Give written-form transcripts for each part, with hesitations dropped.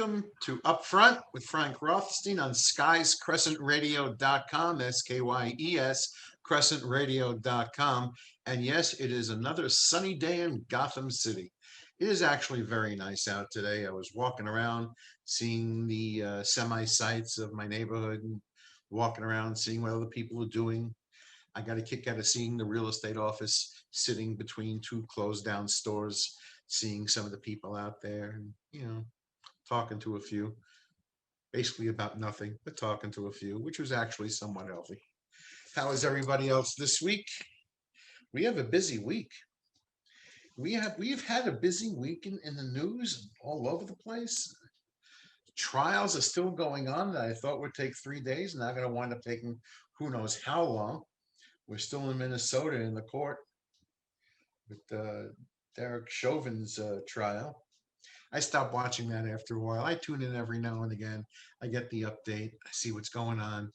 Welcome to Upfront with Frank Rothstein on skyscrescentradio.com, SKYES, crescentradio.com. And yes, it is another sunny day in Gotham City. It is actually very nice out today. I was walking around, seeing the semi sites of my neighborhood and walking around, seeing what other people are doing. I got a kick out of seeing the real estate office sitting between two closed down stores, seeing some of the people out there, and, talking to a few, basically about nothing, but talking to a few, which was actually somewhat healthy. How is everybody else this week? We have a busy week. We've had a busy week in the news all over the place. Trials are still going on that I thought would take 3 days, now going to wind up taking who knows how long. We're still in Minnesota in the court with Derek Chauvin's trial. I stopped watching that after a while. I tune in every now and again. I get the update. I see what's going on.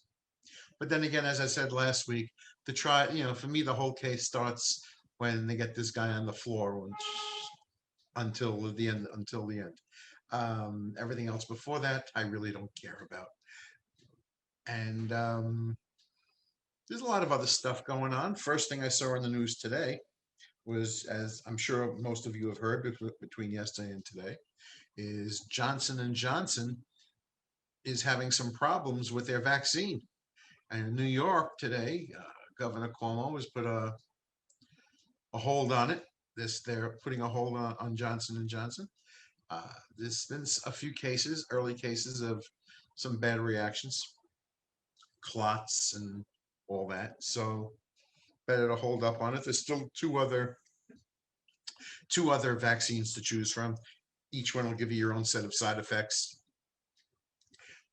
But then again, as I said last week, the trial, for me, the whole case starts when they get this guy on the floor until the end. Everything else before that, I really don't care about. And there's a lot of other stuff going on. First thing I saw in the news today was, as I'm sure most of you have heard between yesterday and today, is Johnson and Johnson is having some problems with their vaccine. And in New York today, Governor Cuomo has put a hold on it. They're putting a hold on Johnson and Johnson. There's been a few cases, early cases of some bad reactions, clots and all that. So better to hold up on it. There's still two other vaccines to choose from. Each one will give you your own set of side effects.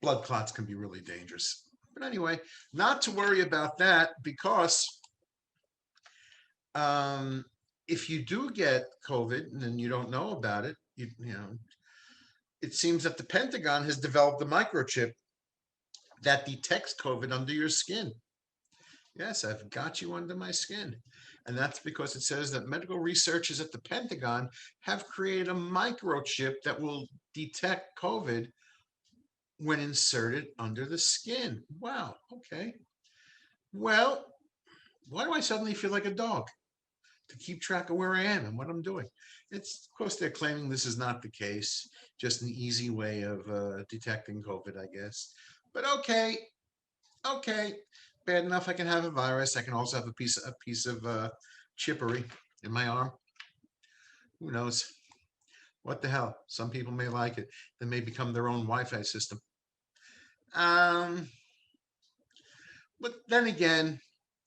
Blood clots can be really dangerous. But anyway, not to worry about that, because if you do get COVID and you don't know about it, it seems that the Pentagon has developed a microchip that detects COVID under your skin. Yes, I've got you under my skin. And that's because it says that medical researchers at the Pentagon have created a microchip that will detect COVID when inserted under the skin. Wow, okay. Well, why do I suddenly feel like a dog to keep track of where I am and what I'm doing? It's, of course, they're claiming this is not the case, just an easy way of detecting COVID, I guess. But okay, bad enough I can have a virus. I can also have a piece of chippery in my arm. Who knows? What the hell? Some people may like it. They may become their own Wi-Fi system. But then again,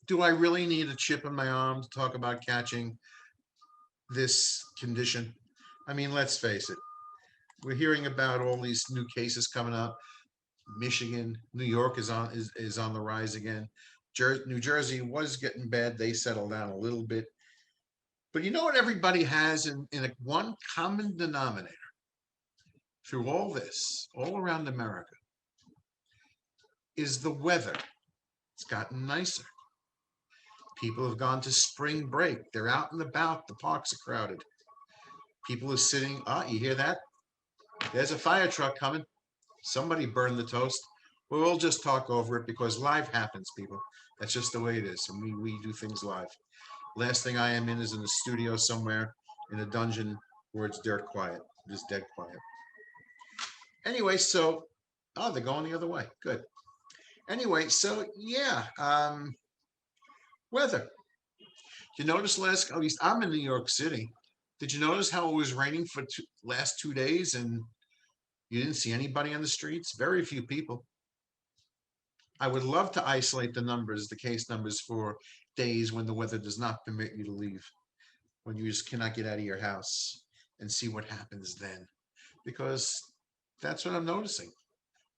do I really need a chip in my arm to talk about catching this condition? I mean, let's face it. We're hearing about all these new cases coming up. Michigan, New York is on the rise again. New Jersey was getting bad. They settled down a little bit. But you know what everybody has in one common denominator through all this, all around America, is the weather. It's gotten nicer. People have gone to spring break. They're out and about. The parks are crowded. People are sitting. You hear that? There's a fire truck coming. Somebody burned the toast. We'll just talk over it because live happens, people. That's just the way it is. And we do things live. Last thing I am in is in a studio somewhere in a dungeon where it's dirt quiet. Just dead quiet. Anyway, so, they're going the other way. Good. Anyway, so yeah, weather. You notice at least I'm in New York City. Did you notice how it was raining for last 2 days and you didn't see anybody on the streets? Very few people. I would love to isolate the case numbers for days when the weather does not permit you to leave, when you just cannot get out of your house, and see what happens then. Because that's what I'm noticing.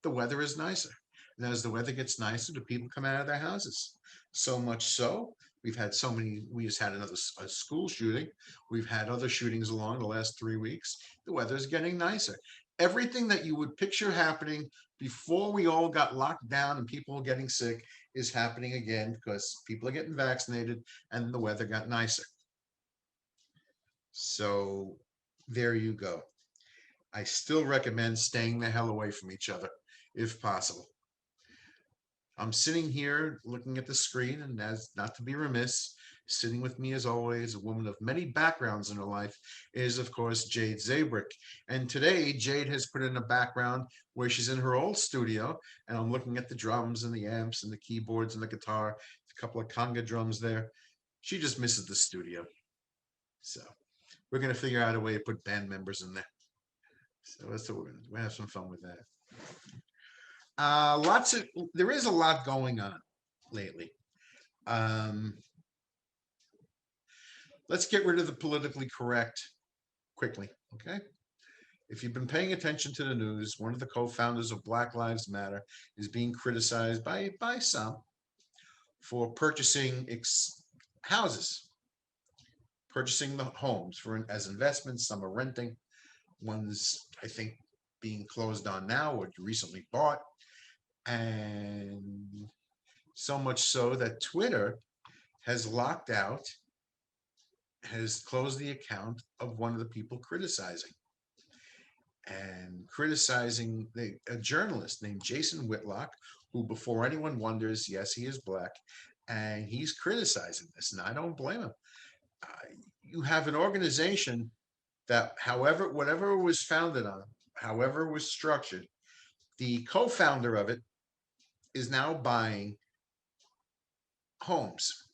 The weather is nicer. And as the weather gets nicer, the people come out of their houses. So much so, we just had another school shooting. We've had other shootings along the last 3 weeks. The weather is getting nicer. Everything that you would picture happening before we all got locked down and people were getting sick is happening again because people are getting vaccinated and the weather got nicer. So there you go. I still recommend staying the hell away from each other if possible. I'm sitting here looking at the screen, and as not to be remiss, sitting with me as always, a woman of many backgrounds in her life, is of course Jade Zabrick. And today, Jade has put in a background where she's in her old studio, and I'm looking at the drums and the amps and the keyboards and the guitar, a couple of conga drums there. She just misses the studio. So we're going to figure out a way to put band members in there. So that's what we're going to do. We'll have some fun with that. There is a lot going on lately. Um, let's get rid of the politically correct quickly, okay? If you've been paying attention to the news, one of the co-founders of Black Lives Matter is being criticized by some for purchasing houses, purchasing the homes for as investments. Some are renting. One's, I think, being closed on now or recently bought, and so much so that Twitter has locked out, has closed the account of one of the people criticizing a journalist named Jason Whitlock, who, before anyone wonders, yes, he is black, and he's criticizing this, and I don't blame him. You have an organization that, however, whatever it was founded on, however it was structured, the co-founder of it is now buying homes.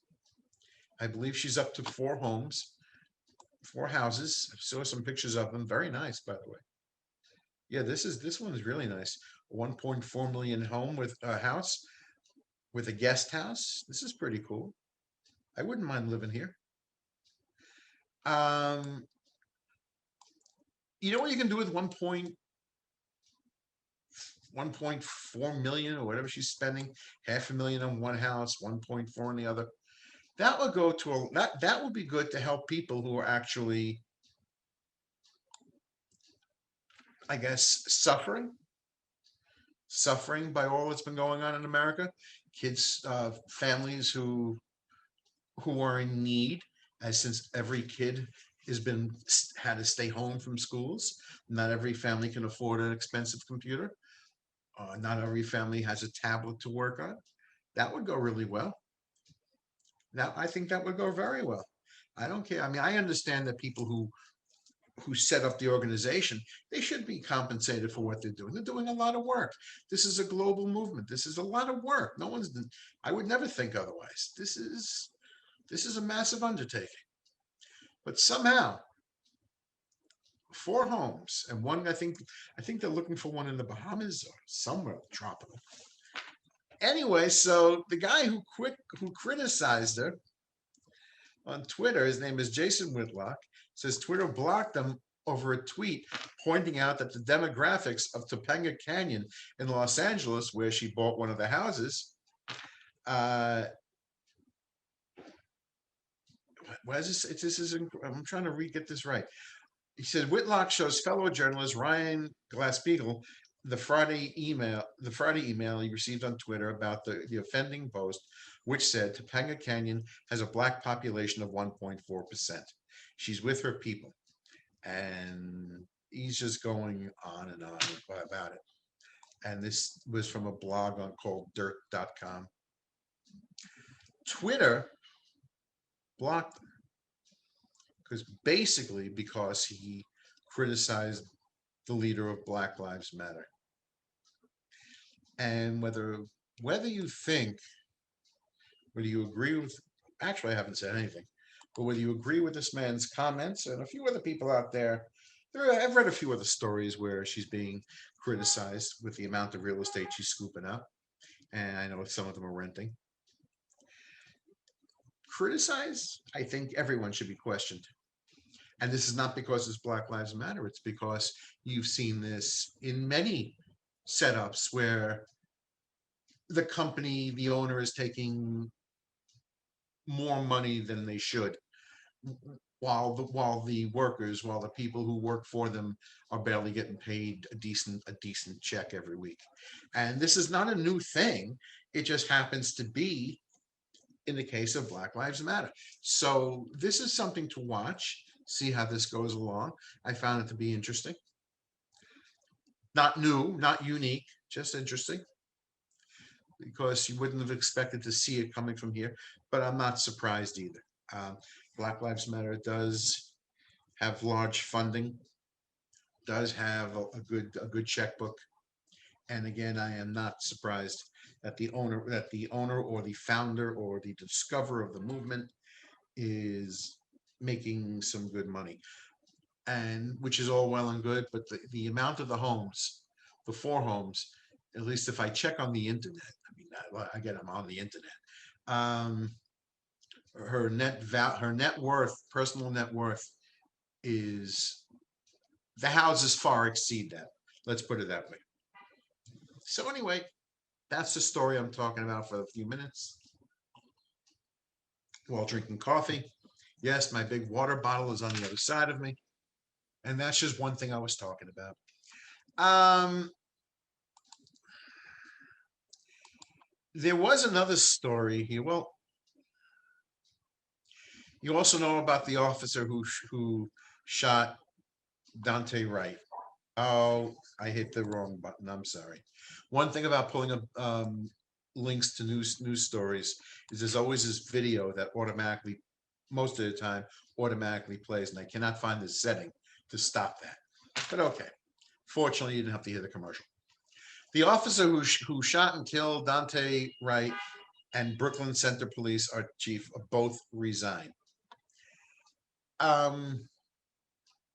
I believe she's up to 4 homes, 4 houses. I saw some pictures of them. Very nice, by the way. Yeah, this one is really nice. 1.4 million home with a house with a guest house. This is pretty cool. I wouldn't mind living here. Um, you know what you can do with 1.4 million or whatever she's spending, half a million on one house, 1.4 on the other. That would go to that would be good to help people who are actually, I guess, suffering by all that's been going on in America. Kids, families who are in need, as since every kid has been had to stay home from schools. Not every family can afford an expensive computer. Not every family has a tablet to work on. That would go really well. Now, I think that would go very well. I don't care. I mean, I understand that people who set up the organization, they should be compensated for what they're doing. They're doing a lot of work. This is a global movement. This is a lot of work. No one's. I would never think otherwise. This is a massive undertaking. But somehow, 4 homes and one. I think they're looking for one in the Bahamas or somewhere tropical. Anyway, so the guy who criticized her on Twitter, his name is Jason Whitlock, says Twitter blocked them over a tweet pointing out that the demographics of Topanga Canyon in Los Angeles, where she bought one of the houses, uh, what is this? I'm trying to get this right. He said Whitlock shows fellow journalist Ryan Glass-Steagall the Friday email he received on Twitter about the offending post, which said Topanga Canyon has a black population of 1.4%. She's with her people. And he's just going on and on about it. And this was from a blog called dirt.com. Twitter blocked him because he criticized the leader of Black Lives Matter. And whether you think, whether you agree with, actually, I haven't said anything, but whether you agree with this man's comments and a few other people out there, I've read a few other stories where she's being criticized with the amount of real estate she's scooping up. And I know some of them are renting. Criticized, I think everyone should be questioned. And this is not because it's Black Lives Matter. It's because you've seen this in many setups where the company, the owner is taking more money than they should, while the people who work for them are barely getting paid a decent check every week. And this is not a new thing. It just happens to be in the case of Black Lives Matter. So this is something to watch, see how this goes along. I found it to be interesting. Not new, not unique, just interesting because you wouldn't have expected to see it coming from here, but I'm not surprised either. Um, Black Lives Matter does have large funding, does have a good checkbook, and again, I am not surprised that the owner or the founder or the discoverer of the movement is making some good money, and which is all well and good, but the amount of the homes, the four homes, at least if I check on the internet, I mean, again, I'm on the internet. Um, her net worth, personal net worth, is the houses far exceed that. Let's put it that way. So anyway, that's the story I'm talking about for a few minutes while drinking coffee. Yes, my big water bottle is on the other side of me, and that's just one thing I was talking about. Um, there was another story here. Well, you also know about the officer who shot Dante Wright. Oh, I hit the wrong button. I'm sorry. One thing about pulling up links to news stories is there's always this video that automatically, most of the time, automatically plays, and I cannot find the setting to stop that. But okay, fortunately, you didn't have to hear the commercial. The officer who shot and killed Dante Wright and Brooklyn Center Police our chief both resigned. Um,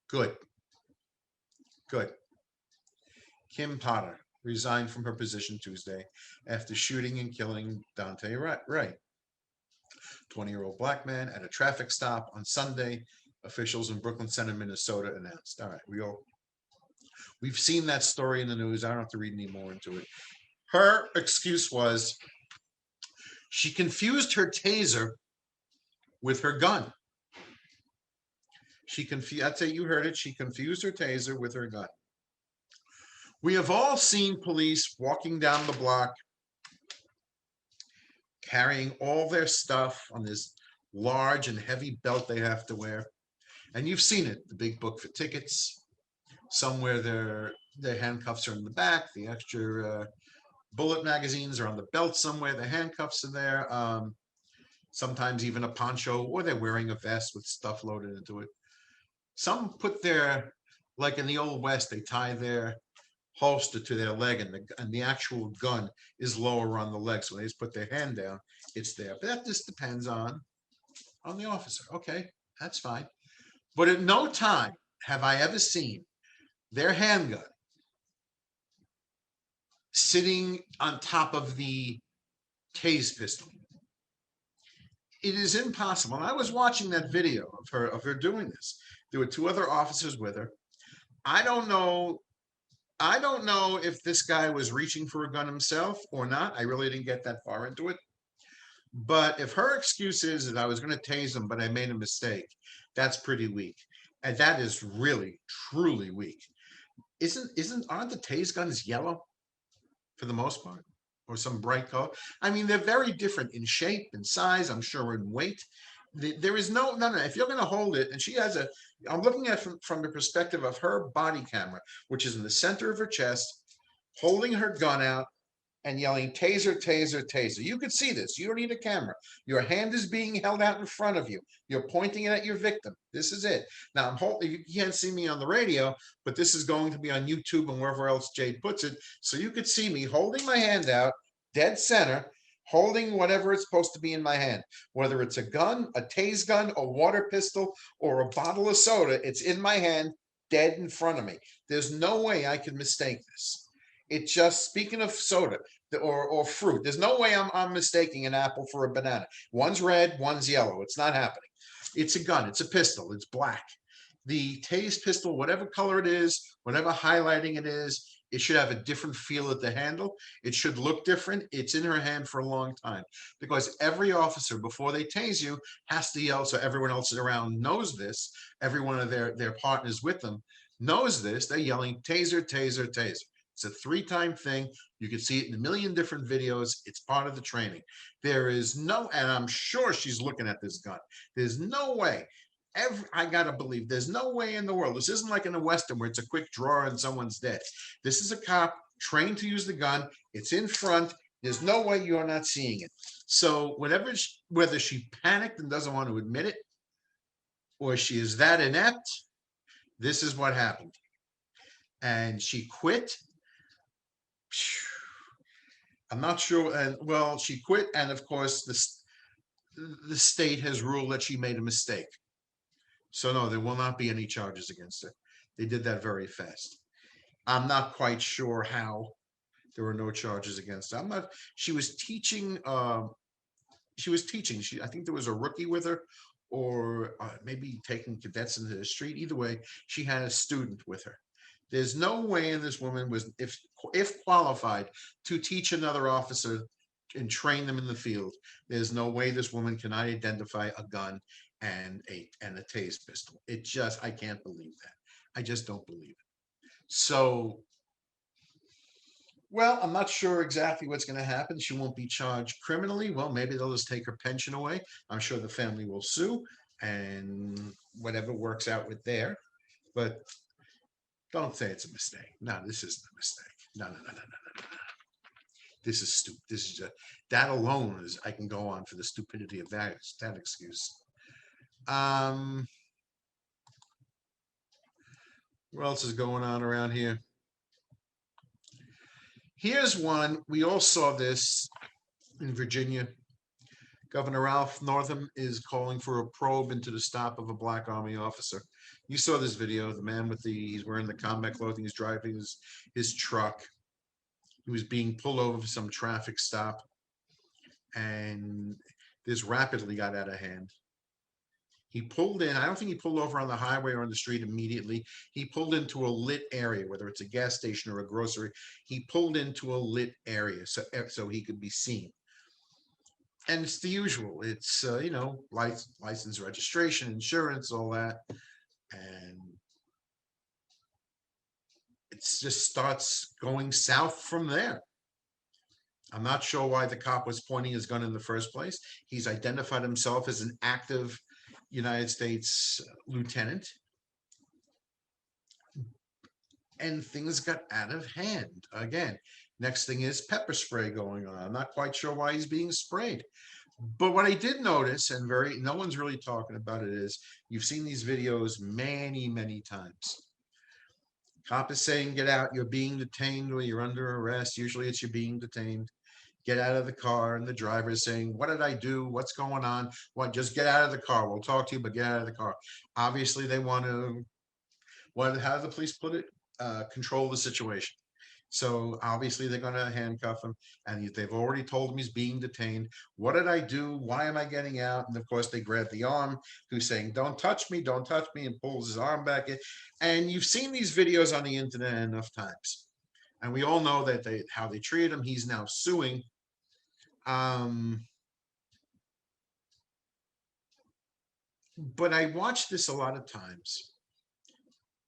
good, good. Kim Potter resigned from her position Tuesday after shooting and killing Dante Wright, 20-year-old black man, at a traffic stop on Sunday. Officials in Brooklyn Center, Minnesota, announced. All right, we've seen that story in the news. I don't have to read any more into it. Her excuse was she confused her taser with her gun. I'd say you heard it. She confused her taser with her gun. We have all seen police walking down the block carrying all their stuff on this large and heavy belt they have to wear. And you've seen it, the big book for tickets. Somewhere their handcuffs are in the back, the extra bullet magazines are on the belt somewhere, the handcuffs are there. Sometimes even a poncho, or they're wearing a vest with stuff loaded into it. Some put like in the old West, they tie their holster to their leg, and the actual gun is lower on the leg. So they just put their hand down, it's there. But that just depends on the officer. Okay, that's fine. But at no time have I ever seen their handgun sitting on top of the tase pistol. It is impossible. And I was watching that video of her doing this. There were two other officers with her. I don't know. I don't know if this guy was reaching for a gun himself or not. I really didn't get that far into it. But if her excuse is that I was going to tase him, but I made a mistake, that's pretty weak. And that is really, truly weak. Aren't the tase guns yellow for the most part? Or some bright color? I mean, they're very different in shape and size, I'm sure in weight. There is no. If you're going to hold it, and I'm looking at it from the perspective of her body camera, which is in the center of her chest, holding her gun out and yelling, taser, taser, taser. You could see this. You don't need a camera. Your hand is being held out in front of you. You're pointing it at your victim. This is it. Now, you can't see me on the radio, but this is going to be on YouTube and wherever else Jade puts it. So you could see me holding my hand out, dead center, holding whatever it's supposed to be in my hand. Whether it's a gun, a tase gun, a water pistol, or a bottle of soda, it's in my hand, dead in front of me. There's no way I can mistake this. It's just, speaking of soda or fruit, there's no way I'm mistaking an apple for a banana. One's red, one's yellow. It's not happening. It's a gun. It's a pistol. It's black. The tase pistol, whatever color it is, whatever highlighting it is, it should have a different feel at the handle. It should look different. It's in her hand for a long time because every officer, before they tase you, has to yell so everyone else around knows this. Every one of their partners with them knows this. They're yelling, taser, taser, taser. It's a 3-time thing. You can see it in a million different videos. It's part of the training. There is no, and I'm sure she's looking at this gun. There's no way. I gotta believe there's no way in the world. This isn't like in the Western where it's a quick draw and someone's dead. This is a cop trained to use the gun. It's in front. There's no way you're not seeing it. So whether she panicked and doesn't want to admit it, or she is that inept, this is what happened. And she quit. I'm not sure. And well, she quit, and of course, the state has ruled that she made a mistake. So no, there will not be any charges against her. They did that very fast. I'm not quite sure how there were no charges against her. I'm not. She was teaching. She was teaching. I think there was a rookie with her, or maybe taking cadets into the street. Either way, she had a student with her. There's no way this woman was, if qualified, to teach another officer and train them in the field. There's no way this woman cannot identify a gun and a tase pistol. I can't believe that. I just don't believe it. So, well, I'm not sure exactly what's going to happen. She won't be charged criminally. Well, maybe they'll just take her pension away. I'm sure the family will sue, and whatever works out with there. But don't say it's a mistake. No, this isn't a mistake. No, no, no, no, no. This is stupid. That alone is I can go on for the stupidity of that excuse. Um, what else is going on around here? Here's one. We all saw this in Virginia. Governor Ralph Northam is calling for a probe into the stop of a black army officer. You saw this video. The man he's wearing the combat clothing. He's driving his truck. He was being pulled over for some traffic stop, and this rapidly got out of hand. He pulled in. I don't think he pulled over on the highway or on the street immediately. He pulled into a lit area, whether it's a gas station or a grocery. He pulled into a lit area so he could be seen. And it's the usual. It's license, registration, insurance, all that, and it just starts going south from there. I'm not sure why the cop was pointing his gun in the first place. He's identified himself as an active United States lieutenant, and things got out of hand again. Next thing is pepper spray going on. I'm not quite sure why he's being sprayed. But what I did notice, and no one's really talking about it, is you've seen these videos many, many times. Cop is saying, get out, you're being detained or you're under arrest. Usually it's you're being detained. Get out of the car. And the driver is saying, what did I do? What's going on? What? Just get out of the car. We'll talk to you, but get out of the car. Obviously, they want to, how do the police put it? Control the situation. So obviously they're going to handcuff him, and they've already told him he's being detained. What did I do? Why am I getting out? And of course they grab the arm, who's saying, don't touch me, and pulls his arm back in. And you've seen these videos on the internet enough times. And we all know that how they treated him. He's now suing. But I watched this a lot of times,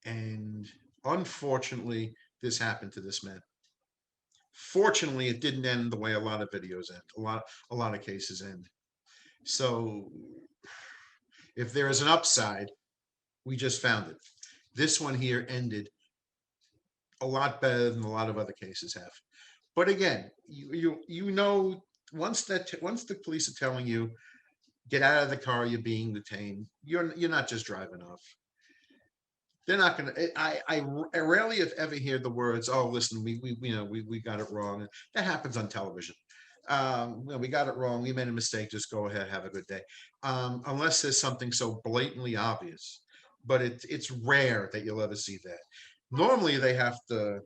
and unfortunately, this happened to this man. Fortunately, it didn't end the way a lot of videos end. A lot of cases end. So if there is an upside, we just found it. This one here ended a lot better than a lot of other cases have. But again, you know, once the police are telling you get out of the car, you're being detained. You're not just driving off. They're not going to. I rarely if ever hear the words, "Oh, listen, we got it wrong." That happens on television. We got it wrong. We made a mistake. Just go ahead, have a good day. Unless there's something so blatantly obvious, but it's rare that you'll ever see that. Normally, they have to,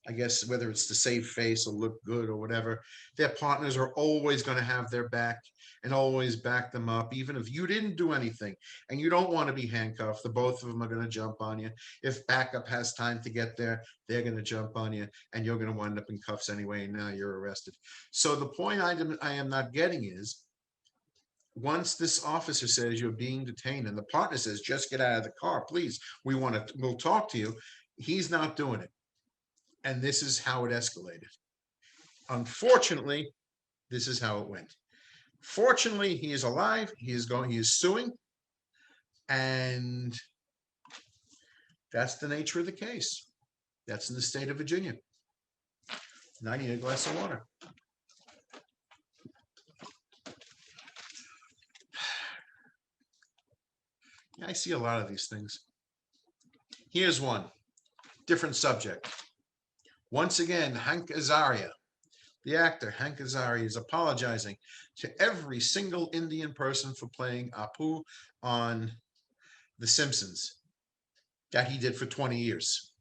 I guess, whether it's to save face or look good or whatever, their partners are always going to have their back and always back them up, even if you didn't do anything and you don't want to be handcuffed. The both of them are going to jump on you. If backup has time to get there, they're going to jump on you, and you're going to wind up in cuffs anyway. And now you're arrested. So the point I am not getting is, once this officer says you're being detained and the partner says, just get out of the car, please, we'll talk to you. He's not doing it. And this is how it escalated. Unfortunately, this is how it went. Fortunately, he is alive. He is suing. And that's the nature of the case. That's in the state of Virginia. Now I need a glass of water. Yeah, I see a lot of these things. Here's one, different subject. Once again, Hank Azaria, the actor Hank Azaria, is apologizing to every single Indian person for playing Apu on The Simpsons that he did for 20 years.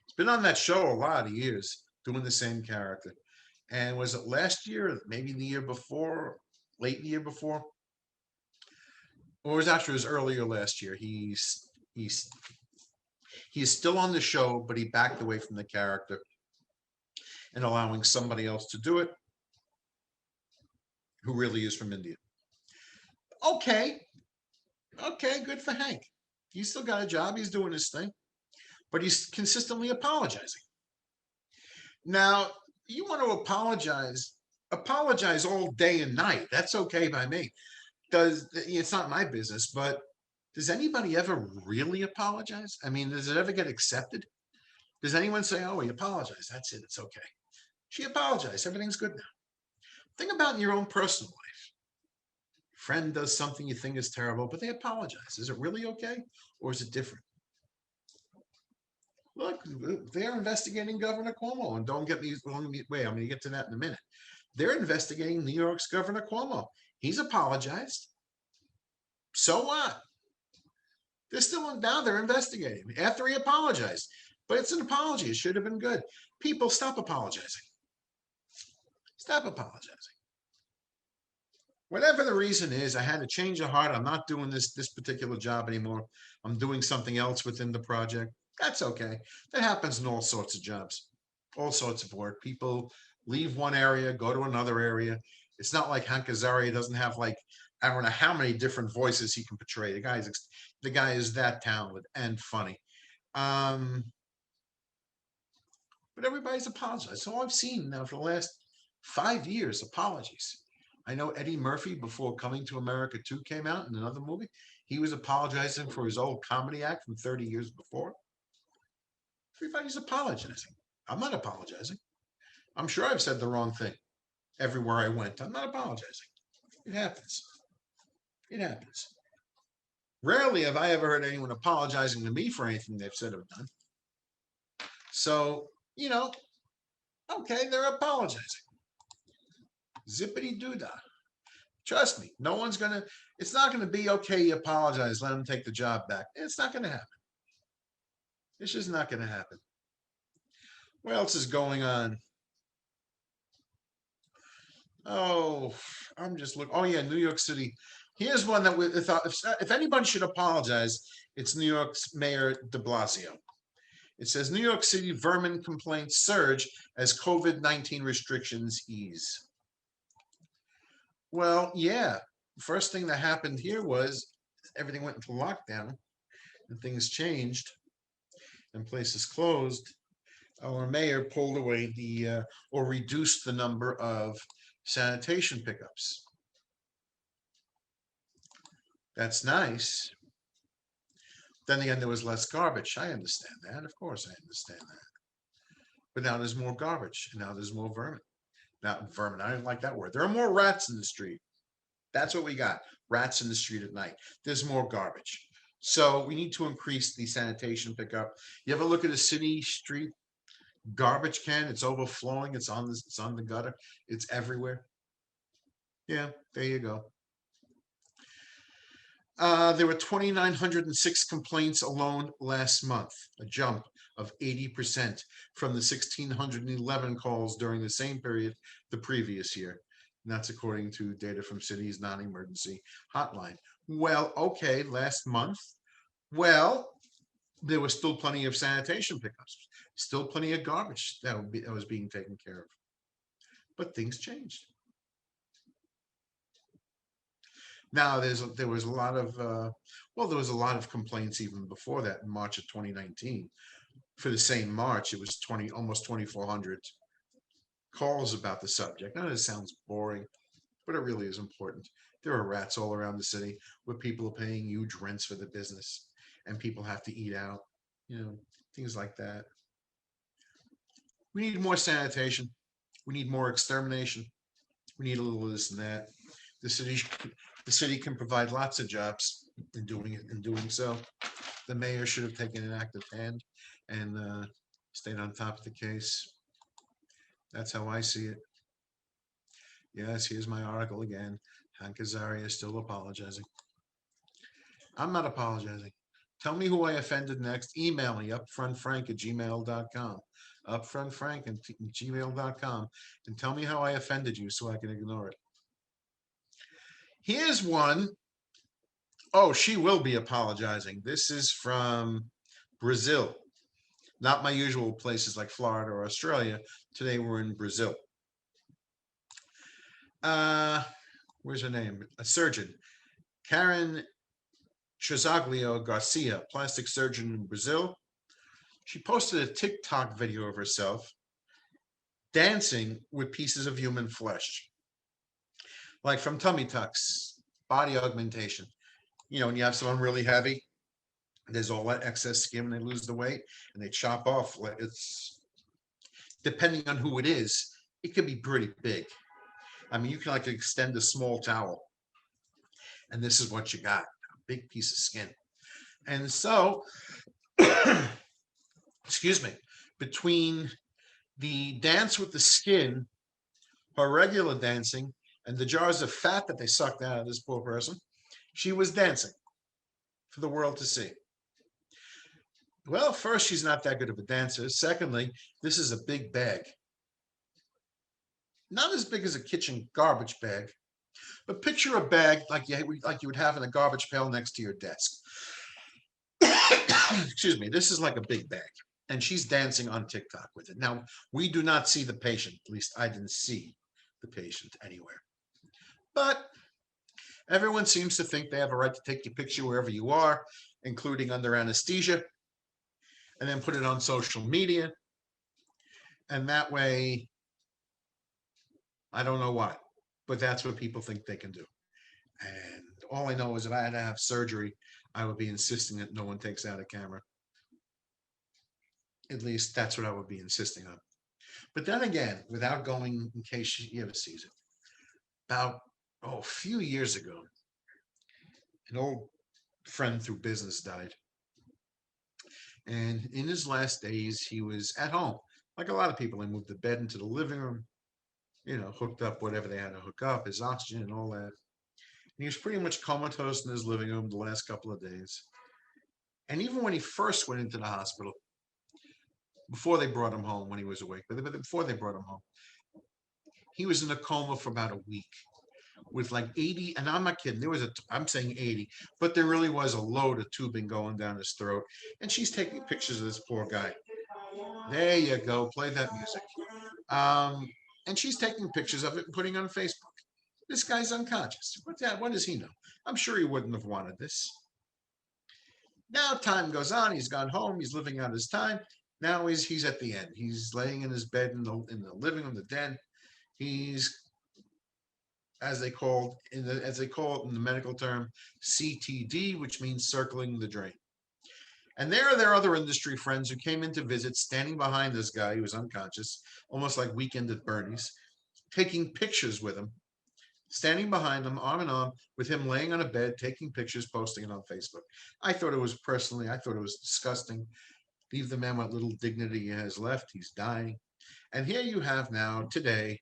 He's been on that show a lot of years doing the same character. And was it last year, maybe the year before, late the year before? Or it was actually, it was earlier last year. He's still on the show, but he backed away from the character and allowing somebody else to do it who really is from India. Okay, okay, good for Hank. He's still got a job. He's doing his thing, but he's consistently apologizing. Now, you want to apologize all day and night. That's okay by me. It's not my business, but does anybody ever really apologize? I mean, does it ever get accepted? Does anyone say, "Oh, we apologize. That's it. It's okay. She apologized. Everything's good now." Think about in your own personal life. Friend does something you think is terrible, but they apologize. Is it really okay, or is it different? Look, they're investigating Governor Cuomo, and don't get me wrong. Wait, I'm going to get to that in a minute. They're investigating New York's Governor Cuomo. He's apologized. So what? They're still now. They're investigating after he apologized, but it's an apology. It should have been good. People, stop apologizing. Stop apologizing. Whatever the reason is, I had to change of heart. I'm not doing this particular job anymore. I'm doing something else within the project. That's okay. That happens in all sorts of jobs, all sorts of work. People leave one area, go to another area. It's not like Hank Azaria doesn't have, like, I don't know how many different voices he can portray. The guy is that talented and funny. Um, but everybody's apologized. So I've seen now for the last 5 years apologies. I know Eddie Murphy, before Coming to America 2 came out in another movie, he was apologizing for his old comedy act from 30 years before. Everybody's apologizing. I'm not apologizing. I'm sure I've said the wrong thing everywhere I went. I'm not apologizing. It happens. It happens. Rarely have I ever heard anyone apologizing to me for anything they've said or done. So, you know, okay, they're apologizing. Zippity doo dah. Trust me, no one's gonna. It's not gonna be okay. You apologize, let him take the job back. It's not gonna happen. It's just not gonna happen. What else is going on? Oh, I'm just looking. Oh yeah, New York City. Here's one that we thought. If anyone should apologize, it's New York's Mayor De Blasio. It says New York City vermin complaints surge as COVID-19 restrictions ease. Well, yeah. First thing that happened here was everything went into lockdown and things changed and places closed. Our mayor pulled away or reduced the number of sanitation pickups. That's nice. Then again, there was less garbage. I understand that. Of course, I understand that. But now there's more garbage, and now there's more vermin. Now, vermin, I didn't like that word. There are more rats in the street. That's what we got. Rats in the street at night. There's more garbage. So we need to increase the sanitation pickup. You ever look at a city street garbage can? It's overflowing. It's on the gutter. It's everywhere. Yeah, there you go. There were 2,906 complaints alone last month, a jump of 80% from the 1,611 calls during the same period the previous year. And that's according to data from City's non-emergency hotline. Well, okay, last month. Well, there was still plenty of sanitation pickups, still plenty of garbage that was being taken care of. But things changed. Now there was a lot of there was a lot of complaints even before that in March of 2019. For the same March, it was almost 2,400 calls about the subject. Now it sounds boring, but it really is important. There are rats all around the city where people are paying huge rents for the business and people have to eat out, you know, things like that. We need more sanitation. We need more extermination. We need a little of this and that. The city, the city can provide lots of jobs in doing it. In doing so, the mayor should have taken an active hand and stayed on top of the case. That's how I see it. Yes, here's my article again. Hank Azaria is still apologizing. I'm not apologizing. Tell me who I offended next. Email me upfrontfrank@gmail.com. Upfrontfrank@gmail.com. And tell me how I offended you so I can ignore it. Here's one. Oh, she will be apologizing. This is from Brazil. Not my usual places like Florida or Australia. Today we're in Brazil. Uh, where's her name? A surgeon. Karen Tresaglio Garcia, plastic surgeon in Brazil. She posted a TikTok video of herself dancing with pieces of human flesh, like from tummy tucks, body augmentation. You know, when you have someone really heavy, there's all that excess skin, and they lose the weight, and they chop off. It's depending on who it is, it could be pretty big. I mean, you can like extend a small towel, and this is what you got: a big piece of skin. And so, excuse me, between the dance with the skin, her regular dancing, and the jars of fat that they sucked out of this poor person, she was dancing for the world to see. Well, first, she's not that good of a dancer. Secondly, this is a big bag. Not as big as a kitchen garbage bag, but picture a bag like you would have in a garbage pail next to your desk. Excuse me, this is like a big bag. And she's dancing on TikTok with it. Now, we do not see the patient. At least I didn't see the patient anywhere. But everyone seems to think they have a right to take your picture wherever you are, including under anesthesia, and then put it on social media. And that way, I don't know why, but that's what people think they can do. And all I know is if I had to have surgery, I would be insisting that no one takes out a camera. At least that's what I would be insisting on. But then again, without going, in case she ever sees it, about a few years ago, an old friend through business died. And in his last days, he was at home. Like a lot of people, they moved the bed into the living room, hooked up whatever they had to hook up, his oxygen and all that. And he was pretty much comatose in his living room the last couple of days. And even when he first went into the hospital, before they brought him home when he was awake, but before they brought him home, he was in a coma for about a week with like 80, and I'm not kidding, I'm saying 80, but there really was a load of tubing going down his throat. And she's taking pictures of this poor guy. There you go, play that music. Um, and she's taking pictures of it and putting it on Facebook. This guy's unconscious. What does he know? I'm sure he wouldn't have wanted this. Now time goes on. He's gone home. He's living out his time. Now he's at the end. He's laying in his bed in the living room, the den. He's as they call it in the medical term, CTD, which means circling the drain. And there are their other industry friends who came in to visit, standing behind this guy who was unconscious, almost like Weekend at Bernie's, taking pictures with him, standing behind him, arm in arm, with him laying on a bed, taking pictures, posting it on Facebook. I thought it was disgusting. Leave the man what little dignity he has left. He's dying. And here you have now, today,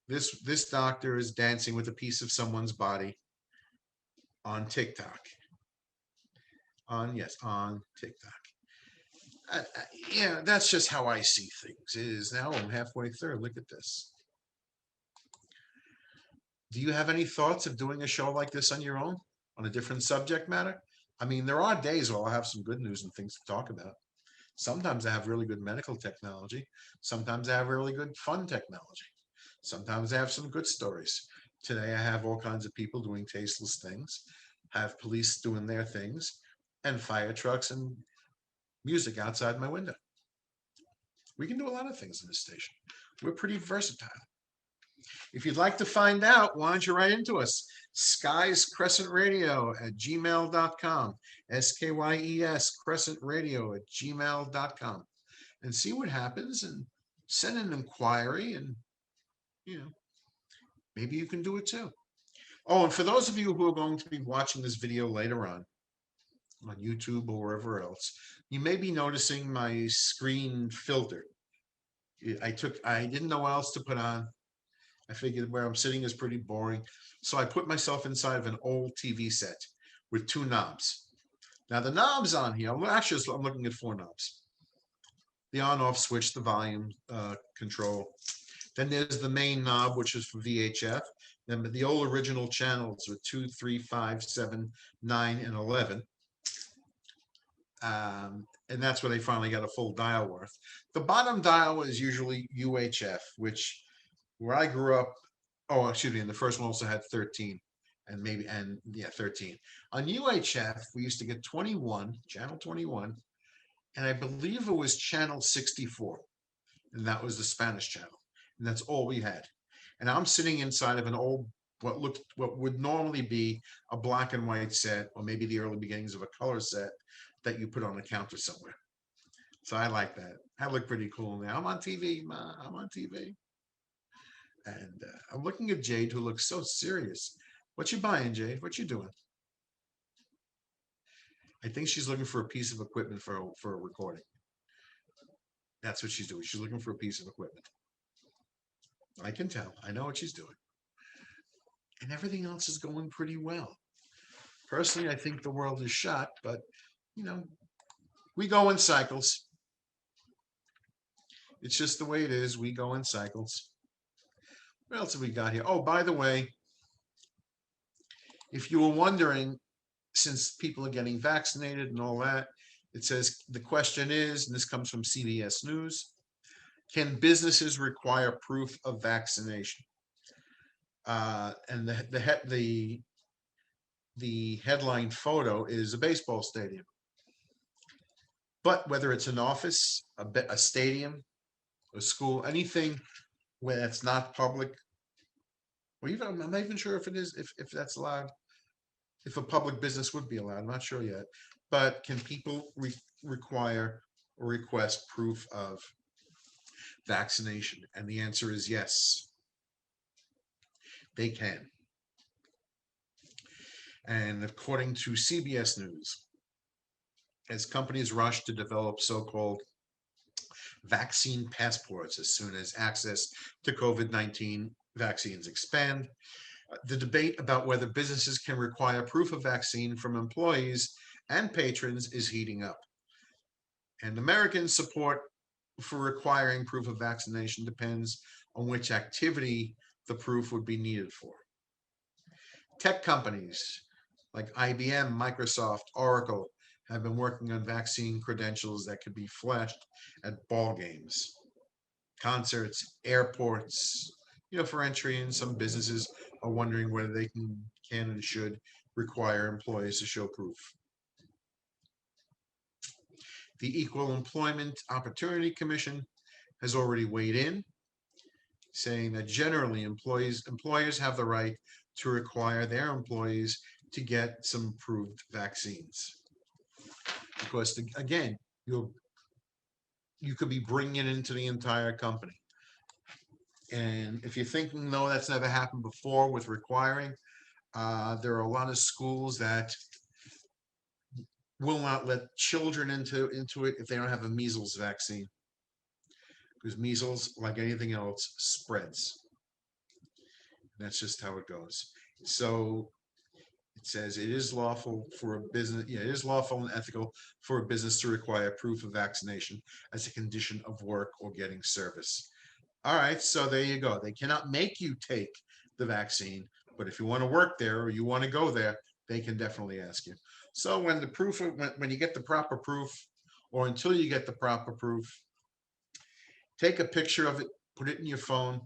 this doctor is dancing with a piece of someone's body on TikTok. On TikTok. Yeah, that's just how I see things. It is now. I'm halfway through. Look at this. Do you have any thoughts of doing a show like this on your own, on a different subject matter? I mean, there are days where I'll have some good news and things to talk about. Sometimes I have really good medical technology. Sometimes I have really good fun technology. Sometimes I have some good stories. Today I have all kinds of people doing tasteless things, have police doing their things, and fire trucks and music outside my window. We can do a lot of things in this station. We're pretty versatile. If you'd like to find out, why don't you write into us? Skies Crescent Radio at gmail.com. SKYES Crescent Radio at gmail.com. And see what happens and send an inquiry and, you know, maybe you can do it too. Oh, and for those of you who are going to be watching this video later on YouTube or wherever else, you may be noticing my screen filter. I didn't know what else to put on. I figured where I'm sitting is pretty boring. So I put myself inside of an old TV set with two knobs. Now the knobs on here, I'm looking at four knobs. The on-off switch, the volume control. Then there's the main knob, which is for VHF. Then the old original channels were 2, 3, 5, 7, 9, and 11. And that's where they finally got a full dial worth. The bottom dial is usually UHF, which where I grew up, oh, excuse me, and the first one also had 13 and 13. On UHF, we used to get 21, channel 21, and I believe it was channel 64, and that was the Spanish channel, and that's all we had. And I'm sitting inside of an old, what would normally be a black and white set, or maybe the early beginnings of a color set that you put on a counter somewhere. So I like that. I look pretty cool now. I'm on TV, Ma. I'm on TV. And I'm looking at Jade, who looks so serious. What you buying, Jade? What you doing? I think she's looking for a piece of equipment for a recording. That's what she's doing. She's looking for a piece of equipment. I can tell. I know what she's doing. And everything else is going pretty well. Personally, I think the world is shot, but, you know, we go in cycles. It's just the way it is. We go in cycles. What else have we got here? Oh, by the way, if you were wondering, since people are getting vaccinated and all that, it says the question is, and this comes from CBS News, can businesses require proof of vaccination? And the headline photo is a baseball stadium. But whether it's an office, a stadium, a school, anything where it's not public, or even I'm not even sure if it is, if that's allowed, if a public business would be allowed. I'm not sure yet. But can people require or request proof of vaccination? And the answer is yes, they can. And according to CBS News, as companies rush to develop so-called vaccine passports as soon as access to COVID-19 vaccines expand, the debate about whether businesses can require proof of vaccine from employees and patrons is heating up. And American support for requiring proof of vaccination depends on which activity the proof would be needed for. Tech companies like IBM, Microsoft, Oracle have been working on vaccine credentials that could be flashed at ball games, concerts, airports, for entry. And some businesses are wondering whether they can and should require employees to show proof. The Equal Employment Opportunity Commission has already weighed in, saying that generally employers have the right to require their employees to get some approved vaccines. Because again, you could be bringing it into the entire company. And if you're thinking, no, that's never happened before with requiring, there are a lot of schools that will not let children into it if they don't have a measles vaccine. Because measles, like anything else, spreads. And that's just how it goes. So it says it is lawful for a business, it is lawful and ethical for a business to require proof of vaccination as a condition of work or getting service. All right, so there you go. They cannot make you take the vaccine, but if you want to work there or you want to go there, they can definitely ask you. So when you get the proper proof, or until you get the proper proof, take a picture of it, put it in your phone,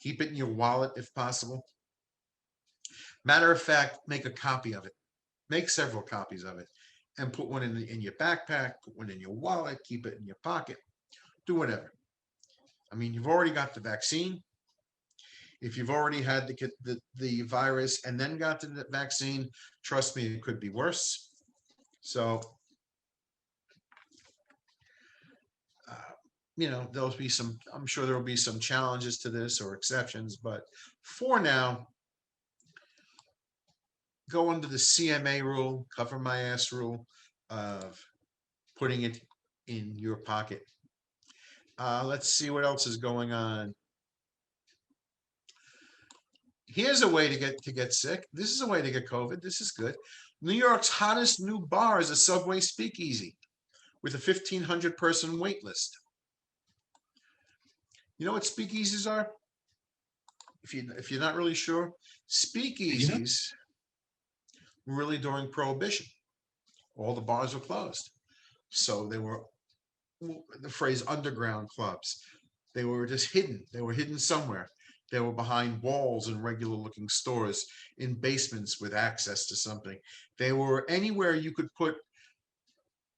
keep it in your wallet if possible. Matter of fact, make a copy of it. Make several copies of it and put one in your backpack, put one in your wallet, keep it in your pocket, do whatever. I mean, you've already got the vaccine. If you've already had the virus and then got the vaccine, trust me, it could be worse. So, uh, there'll be some, I'm sure there will be some challenges to this or exceptions, but for now, go under the CMA rule, cover my ass rule of putting it in your pocket. Let's see what else is going on. Here's a way to get sick. This is a way to get COVID. This is good. New York's hottest new bar is a Subway Speakeasy with a 1,500 person wait list. You know what speakeasies are? If you're not really sure, speakeasies were really during Prohibition. All the bars were closed, so they were the phrase underground clubs. They were just hidden. They were hidden somewhere. They were behind walls in regular looking stores, in basements with access to something. They were anywhere you could put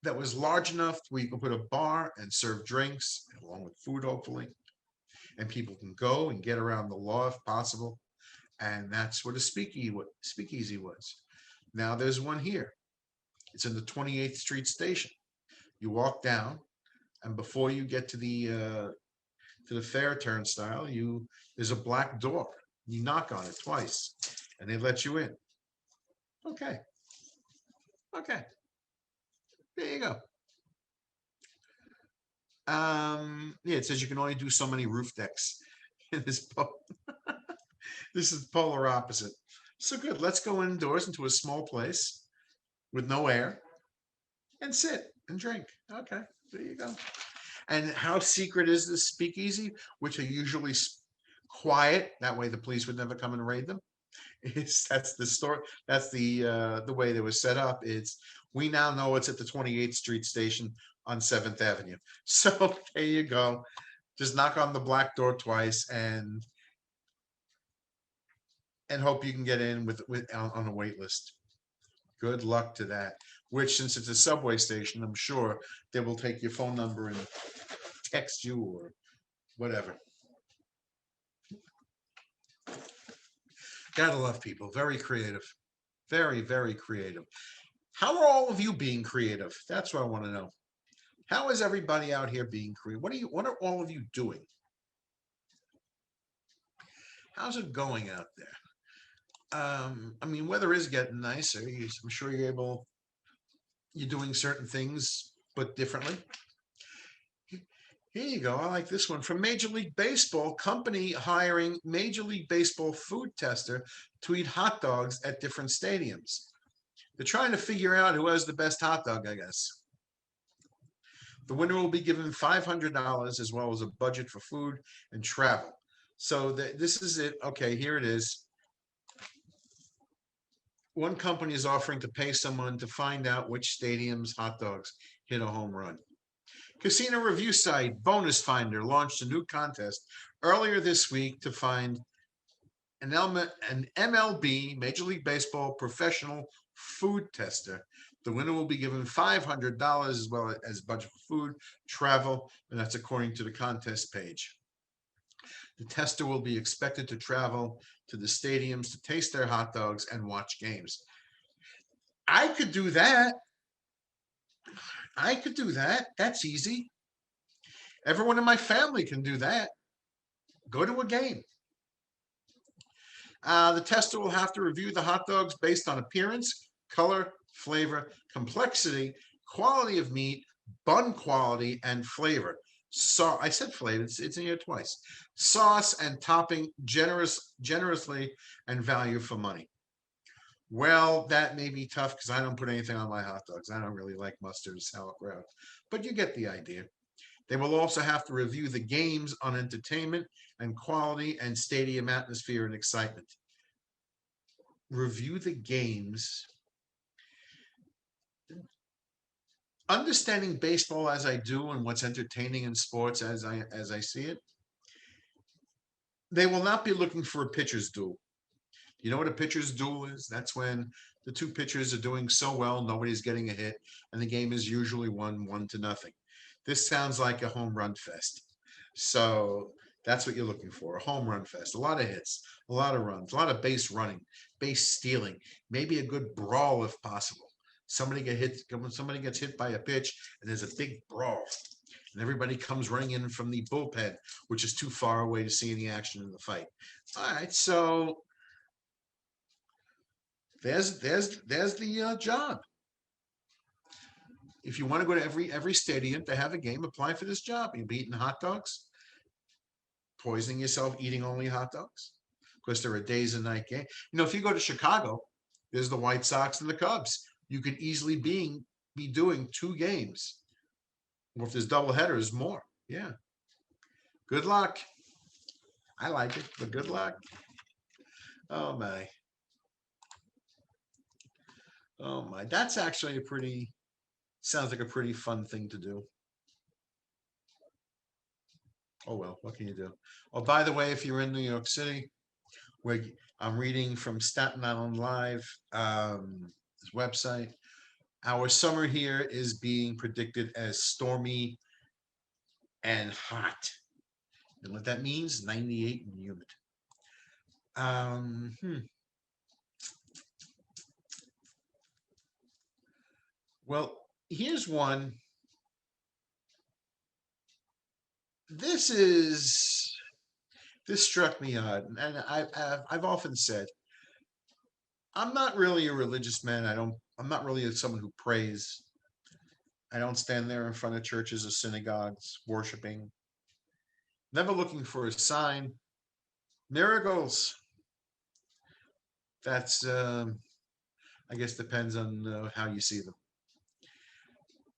that was large enough where you could put a bar and serve drinks along with food, hopefully, and people can go and get around the law if possible. And that's what a speakeasy was. Now there's one here. It's in the 28th Street station. You walk down, and before you get to the fair turnstile, there's a black door. You knock on it twice, and they let you in. Okay, okay, there you go. Yeah, it says you can only do so many roof decks in this. This is polar opposite. So good. Let's go indoors into a small place with no air and sit and drink. Okay, there you go. And how secret is this speakeasy, which are usually quiet? That way, the police would never come and raid them. That's the story. That's the way they was set up. It's we now know it's at the 28th Street station on 7th Avenue. So there you go. Just knock on the black door twice and hope you can get in with on a wait list. Good luck to that. Which, since it's a subway station, I'm sure they will take your phone number and text you or whatever. Gotta love people. Very creative. Very, very creative. How are all of you being creative? That's what I want to know. How is everybody out here being creative? What are all of you doing? How's it going out there? I mean, weather is getting nicer. I'm sure you're doing certain things, but differently. Here you go. I like this one. From Major League Baseball, company hiring Major League Baseball food tester to eat hot dogs at different stadiums. They're trying to figure out who has the best hot dog, I guess. The winner will be given $500 as well as a budget for food and travel. So this is it. Okay, here it is. One company is offering to pay someone to find out which stadium's hot dogs hit a home run. Casino review site Bonus Finder launched a new contest earlier this week to find an MLB, Major League Baseball professional food tester. The winner will be given $500 as well as budget for food, travel, and that's according to the contest page. The tester will be expected to travel to the stadiums to taste their hot dogs and watch games. I could do that. I could do that. That's easy. Everyone in my family can do that. Go to a game. The tester will have to review the hot dogs based on appearance, color, flavor, complexity, quality of meat, bun quality, and flavor. So I said flavor, it's in here twice. Sauce and topping generously and value for money. Well, that may be tough because I don't put anything on my hot dogs. I don't really like mustard or sauerkraut, but you get the idea. They will also have to review the games on entertainment and quality and stadium atmosphere and excitement. Review the games. Understanding baseball as I do and what's entertaining in sports as I see it, they will not be looking for a pitcher's duel. You know what a pitcher's duel is? That's when the two pitchers are doing so well, nobody's getting a hit, and the game is usually won 1-0. This sounds like a home run fest. So that's what you're looking for, a home run fest, a lot of hits, a lot of runs, a lot of base running, base stealing, maybe a good brawl if possible. Somebody gets hit by a pitch, and there's a big brawl, and everybody comes running in from the bullpen, which is too far away to see any action in the fight. All right, so there's the job. If you want to go to every stadium to have a game, apply for this job. You'll be eating hot dogs, poisoning yourself, eating only hot dogs. Of course, there are days and night games. If you go to Chicago, there's the White Sox and the Cubs. You could easily be doing two games, or if there's double headers, more. Yeah. Good luck. I like it, but good luck. Oh my. Oh my. That's actually sounds like a pretty fun thing to do. Oh well, what can you do? Oh, by the way, if you're in New York City, where I'm reading from Staten Island Live, this website, our summer here is being predicted as stormy and hot. And what that means, 98 and humid. Um, hmm. Well, here's one. This is this struck me odd, and I've often said I'm not really a religious man. I'm not really someone who prays. I don't stand there in front of churches or synagogues worshiping. Never looking for a sign. Miracles. That's I guess depends on how you see them.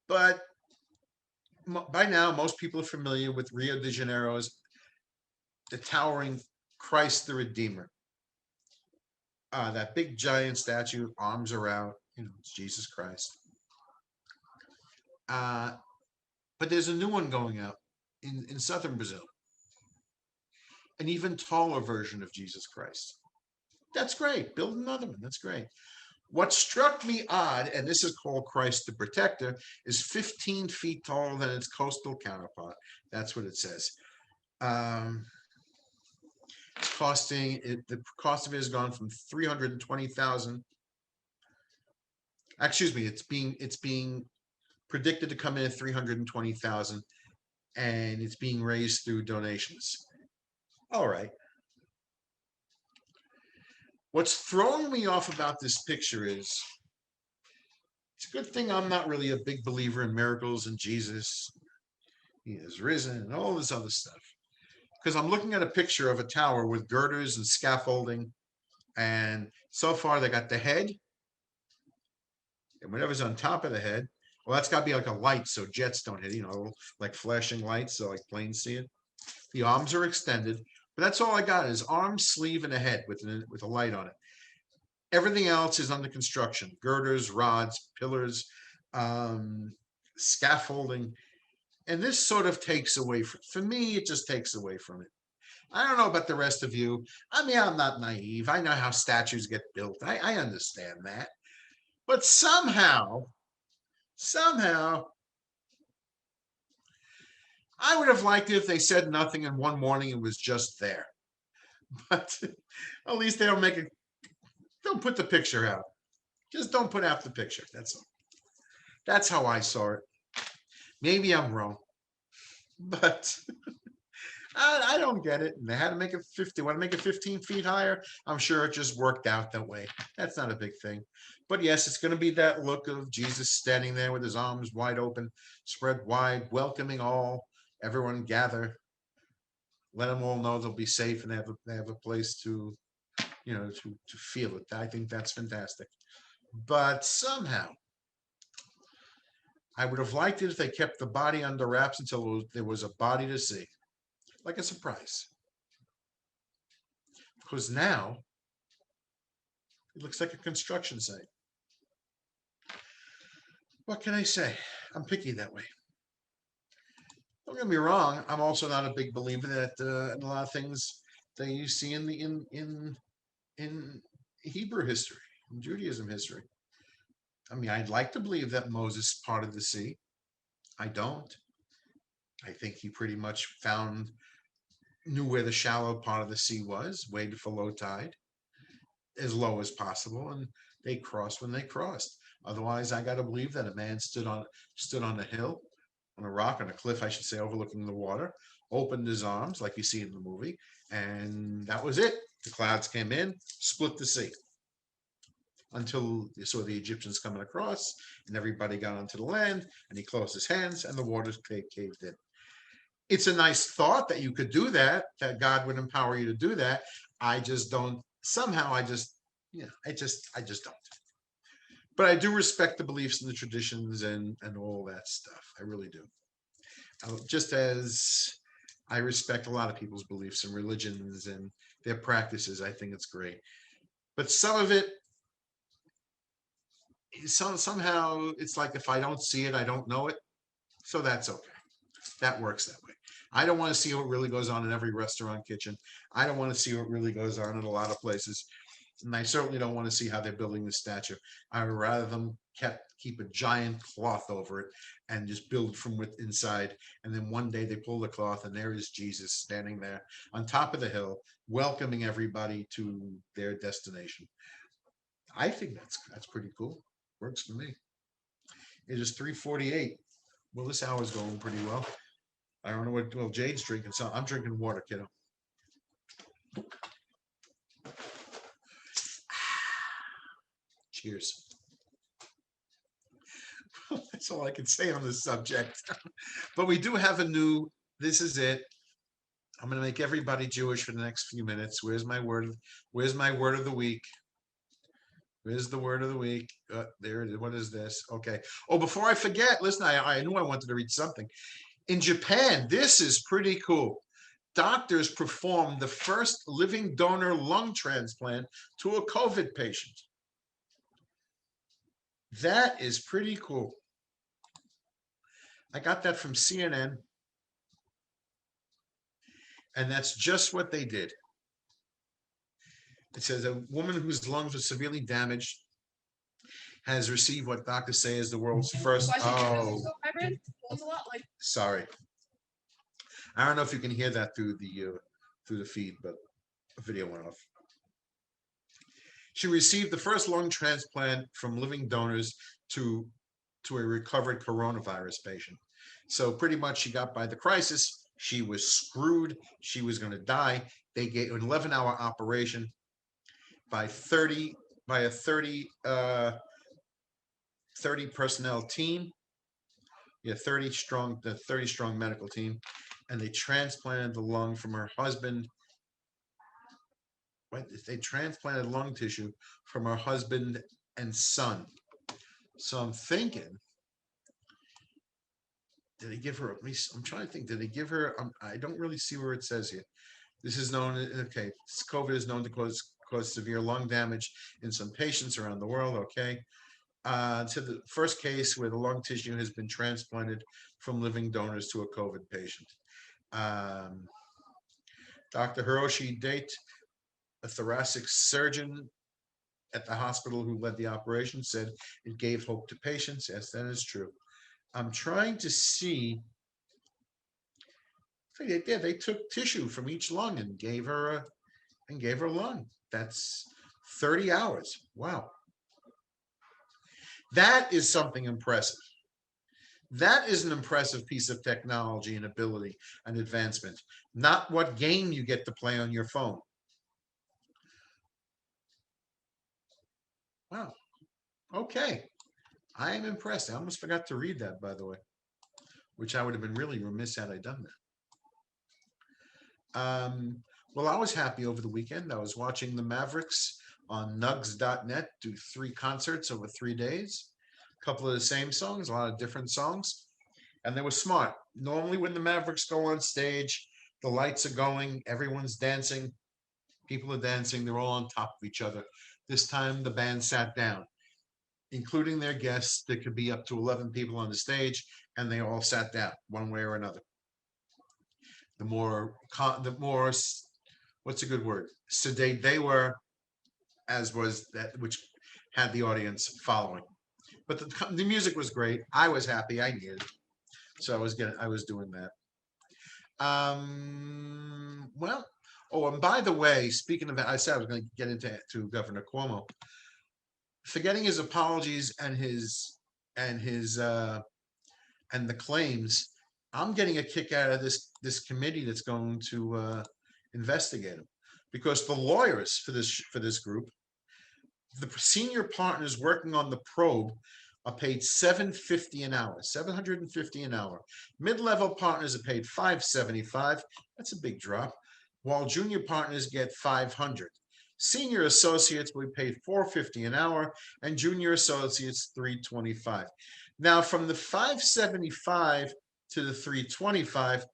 But by now, most people are familiar with Rio de Janeiro's the towering Christ the Redeemer. That big giant statue, arms are out. It's Jesus Christ. Uh, but there's a new one going out in southern Brazil, an even taller version of Jesus Christ. That's great. Build another one. That's great. What struck me odd, and this is called Christ the Protector, is 15 feet taller than its coastal counterpart. That's what it says. Um, the cost of it has gone from 320,000. Excuse me, it's being predicted to come in at 320,000, and it's being raised through donations. All right. What's throwing me off about this picture is it's a good thing I'm not really a big believer in miracles and Jesus. He is risen and all this other stuff. Because I'm looking at a picture of a tower with girders and scaffolding, and so far they got the head and whatever's on top of the head. Well, that's got to be like a light so jets don't hit, like flashing lights so like planes see it. The arms are extended, but that's all I got is arm, sleeve, and a head with a light on it. Everything else is under construction: girders, rods, pillars, um, scaffolding, and this sort of takes away for me. It just takes away from it. I don't know about the rest of you. I mean, I'm not naive. I know how statues get built. I understand that. But somehow, I would have liked it if they said nothing and one morning it was just there. But at least they don't put the picture out. Just don't put out the picture. That's all. That's how I saw it. Maybe I'm wrong, but I don't get it. And they had to make it 50. Want to make it 15 feet higher? I'm sure it just worked out that way. That's not a big thing. But yes, it's going to be that look of Jesus standing there with his arms wide open, spread wide, welcoming all. Everyone gather. Let them all know they'll be safe and they have a place to feel it. I think that's fantastic. But somehow, I would have liked it if they kept the body under wraps until there was a body to see, like a surprise. Because now it looks like a construction site. What can I say? I'm picky that way. Don't get me wrong. I'm also not a big believer that in a lot of things that you see in Hebrew history, in Judaism history. I mean, I'd like to believe that Moses parted the sea. I don't. I think he pretty much knew where the shallow part of the sea was, waited for low tide, as low as possible, and they crossed when they crossed. Otherwise, I got to believe that a man stood on a hill, on a rock, on a cliff, I should say, overlooking the water, opened his arms like you see in the movie, and that was it. The clouds came in, split the sea until you saw the Egyptians coming across, and everybody got onto the land, and he closed his hands, and the waters caved in. It's a nice thought that you could do that, that God would empower you to do that. I just don't. Somehow, I just don't. But I do respect the beliefs and the traditions and all that stuff. I really do. Just as I respect a lot of people's beliefs and religions and their practices, I think it's great. But some of it, somehow, it's like if I don't see it, I don't know it. So that's okay. That works that way. I don't want to see what really goes on in every restaurant kitchen. I don't want to see what really goes on in a lot of places. And I certainly don't want to see how they're building the statue. I would rather them keep a giant cloth over it and just build from inside. And then one day they pull the cloth and there is Jesus standing there on top of the hill, welcoming everybody to their destination. I think that's pretty cool. Works for me. It is 3:48. Well, this hour's going pretty well. I don't know what. Well, Jade's drinking some. I'm drinking water, kiddo. Cheers. That's all I can say on this subject. But we do have a new. This is it. I'm going to make everybody Jewish for the next few minutes. Where's my word? Where's my word of the week? Where's the word of the week? There it is. What is this? Okay. Oh, before I forget, listen. I knew I wanted to read something. In Japan, this is pretty cool. Doctors performed the first living donor lung transplant to a COVID patient. That is pretty cool. I got that from CNN, and that's just what they did. It says a woman whose lungs were severely damaged has received what doctors say is the world's first. Oh, sorry. I don't know if you can hear that through the feed, but the video went off. She received the first lung transplant from living donors to to a recovered coronavirus patient. So pretty much she got by the crisis. She was screwed. She was going to die. They gave an 11-hour operation by 30 by a 30 personnel team. Yeah, 30 strong medical team, and they transplanted the lung from her husband. They transplanted lung tissue from her husband and son. So I'm thinking, did they give her at least? I'm trying to think. Did they give her? I don't really see where it says here. This is known. Okay, COVID is known to cause severe lung damage in some patients around the world. Okay, to the first case where the lung tissue has been transplanted from living donors to a COVID patient. Um, Dr. Hiroshi Date, a thoracic surgeon at the hospital who led the operation, said it gave hope to patients. Yes, that is true. I'm trying to see. They took tissue from each lung and gave her a lung. That's 30 hours. Wow, that is something impressive. That is an impressive piece of technology and ability and advancement. Not what game you get to play on your phone. Wow. Okay. I am impressed. I almost forgot to read that, by the way, which I would have been really remiss had I done that. Well, I was happy over the weekend. I was watching the Mavericks on nugs.net do 3 concerts over 3 days. A couple of the same songs, a lot of different songs. And they were smart. Normally, when the Mavericks go on stage, the lights are going, everyone's dancing, people are dancing, they're all on top of each other. This time, the band sat down, including their guests. There could be up to 11 people on the stage, and they all sat down one way or another. The more, what's a good word? Sedate they were, as was that which had the audience following. But the music was great. I was happy. I needed it. So I was doing that. Well, oh, and by the way, speaking of that, I said I was going to get into Governor Cuomo, forgetting his apologies and his and the claims. I'm getting a kick out of this committee that's going to investigate him, because the lawyers for this group, the senior partners working on the probe, are paid $750 an hour, $750 an hour. Mid-level partners are paid $575. That's a big drop. While junior partners get $500. Senior associates will be paid $450 an hour, and junior associates $325. Now, from the $575 to the $325,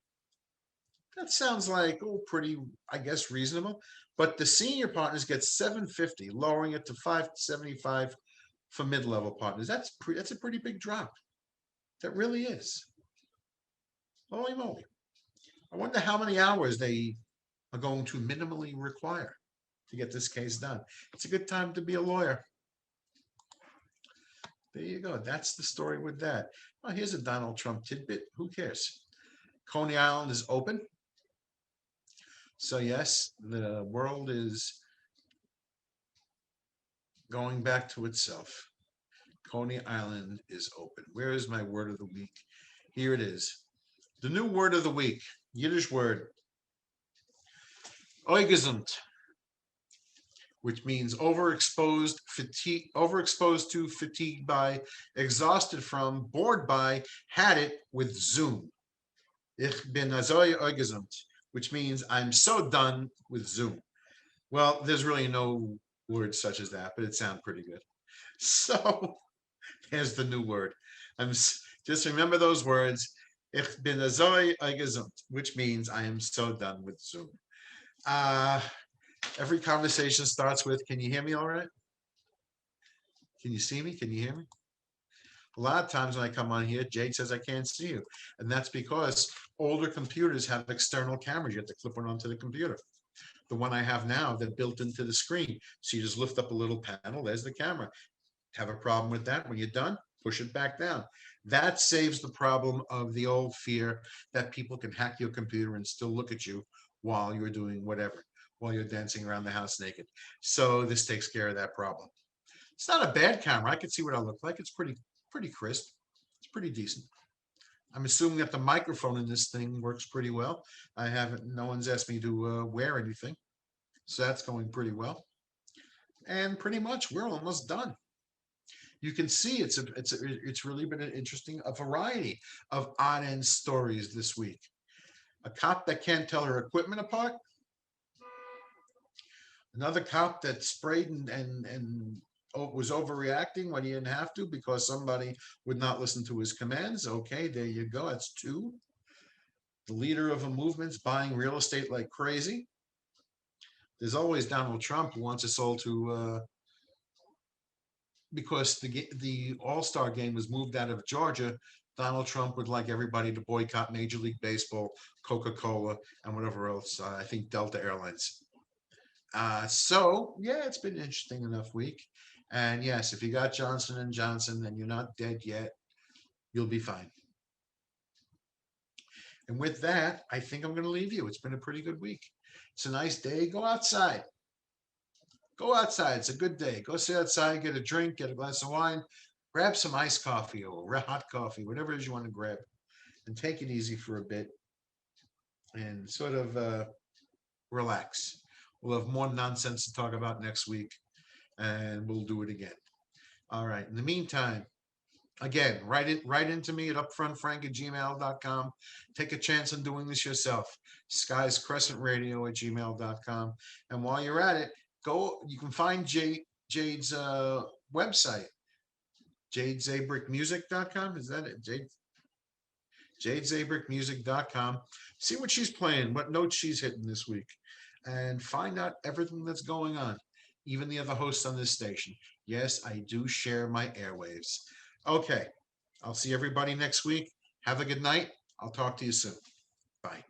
that sounds like, oh, pretty, I guess, reasonable. But the senior partners get $750, lowering it to $575 for mid-level partners. That's a pretty big drop. That really is. Holy moly! I wonder how many hours they are going to minimally require to get this case done. It's a good time to be a lawyer. There you go. That's the story with that. Oh, here's a Donald Trump tidbit. Who cares? Coney Island is open. So yes, the world is going back to itself. Coney Island is open. Where is my word of the week? Here it is. The new word of the week, Yiddish word, oigesund, which means overexposed, fatigue, overexposed to, fatigued by, exhausted from, bored by, had it with Zoom. Ich bin azoy oigesund, which means I'm so done with Zoom. Well, there's really no words such as that, but it sounds pretty good. So here's the new word. I'm just remember those words. Ich bin so gesund, which means I am so done with Zoom. Uh, every conversation starts with, "Can you hear me all right? Can you see me? Can you hear me?" A lot of times when I come on here, Jade says I can't see you, and that's because older computers have external cameras. You have to clip one onto the computer. The one I have now, they're built into the screen, so you just lift up a little panel. There's the camera. Have a problem with that? When you're done, push it back down. That saves the problem of the old fear that people can hack your computer and still look at you while you're doing whatever, while you're dancing around the house naked. So this takes care of that problem. It's not a bad camera. I can see what I look like. It's pretty crisp. It's pretty decent. I'm assuming that the microphone in this thing works pretty well. I haven't, no one's asked me to wear anything. So that's going pretty well. And pretty much we're almost done. You can see it's really been an interesting, a variety of odd end stories this week. A cop that can't tell her equipment apart. Another cop that sprayed and was overreacting when he didn't have to because somebody would not listen to his commands. Okay, there you go. That's two. The leader of a movement's buying real estate like crazy. There's always Donald Trump who wants us all to because the All-Star game was moved out of Georgia. Donald Trump would like everybody to boycott Major League Baseball, Coca-Cola, and whatever else. I think Delta Airlines. So yeah, it's been an interesting enough week. And yes, if you got Johnson and Johnson and you're not dead yet, you'll be fine. And with that, I think I'm going to leave you. It's been a pretty good week. It's a nice day. Go outside. Go outside. It's a good day. Go sit outside, get a drink, get a glass of wine, grab some iced coffee or hot coffee, whatever it is you want to grab, and take it easy for a bit and sort of relax. We'll have more nonsense to talk about next week, and we'll do it again. All right. In the meantime, again, write into me at upfrontfrank@gmail.com. Take a chance on doing this yourself. skyscrescentradio@gmail.com. And while you're at it, you can find Jade's website, jadezabrickmusic.com. Is that it? jadezabrickmusic.com. See what she's playing, what notes she's hitting this week, and find out everything that's going on, even the other hosts on this station. Yes, I do share my airwaves. Okay, I'll see everybody next week. Have a good night. I'll talk to you soon. Bye.